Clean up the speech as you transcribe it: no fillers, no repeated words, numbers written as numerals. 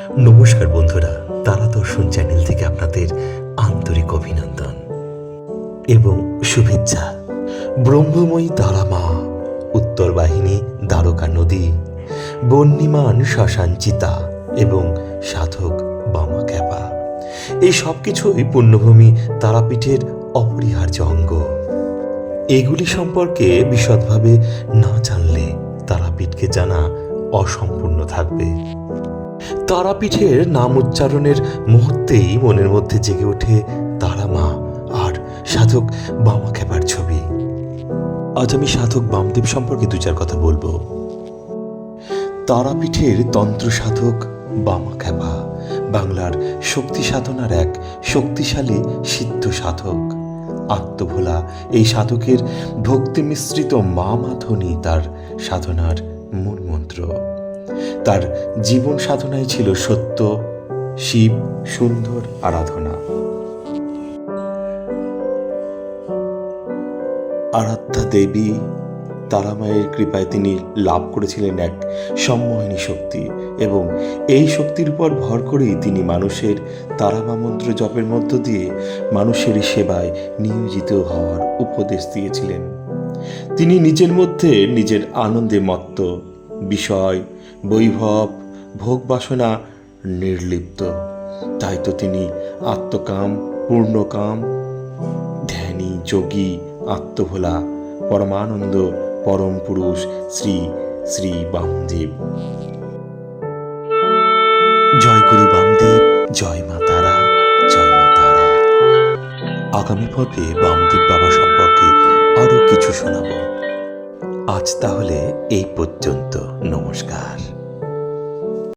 নমস্কার বন্ধুরা, তারা দর্শন চ্যানেল থেকে আপনাদের আন্তরিক অভিনন্দন এবং শুভেচ্ছা। ব্রহ্মময়ী তারা মা, উত্তর বাহিনী দ্বারকা নদী, বন্যিমান শ্মশানচিতা এবং সাধক বামাখ্যাপা, এই সব কিছুই পুণ্যভূমি তারাপীঠের অপরিহার্য অঙ্গ। এগুলি সম্পর্কে বিশদভাবে না জানলে তারাপীঠকে জানা অসম্পূর্ণ থাকবে। তারাপীঠের নাম উচ্চারণের মুহূর্তেই মনের মধ্যে জেগে ওঠে তারা মা আর সাধক বামাখ্যাপার ছবি। আজ আমি সাধক বামদেব সম্পর্কে দু চার কথা বলবো। তারাপীঠের তন্ত্র সাধক বামাখ্যাপা বাংলার শক্তি সাধনার এক শক্তিশালী সিদ্ধ সাধক। আত্মভোলা এই সাধকের ভক্তি মিশ্রিত মা মাধনী তার সাধনার মূল মন্ত্র। তার জীবন সাধনায় ছিল সত্য, শিব, সুন্দর আরাধনা। আরাধ্যা দেবী তারামায়ের কৃপায় তিনি লাভ করেছিলেন এক সম্মোহিনী শক্তি, এবং এই শক্তির উপর ভর করেই তিনি মানুষের তারামা মন্ত্র জপের মধ্য দিয়ে মানুষের সেবায় নিয়োজিত হওয়ার উপদেশ দিয়েছিলেন। তিনি নিজের মধ্যে নিজের আনন্দে মত্ত, বিষয়, বৈভব, ভোগ বাসনা নির্লিপ্ত। তাই তো তিনি আত্মকাম, পূর্ণকাম, ধ্যানী, যোগী, আত্মভোলা, পরমানন্দ, পরম পুরুষ শ্রী শ্রী বামদেব। জয় গুরু বামদেব, জয় মা তারা, জয় মা তারা। আগামী পর্বে বামদেব বাবা সম্পর্কে আরো কিছু শোনাবো। আজ তাহলে এই পর্যন্ত। নমস্কার।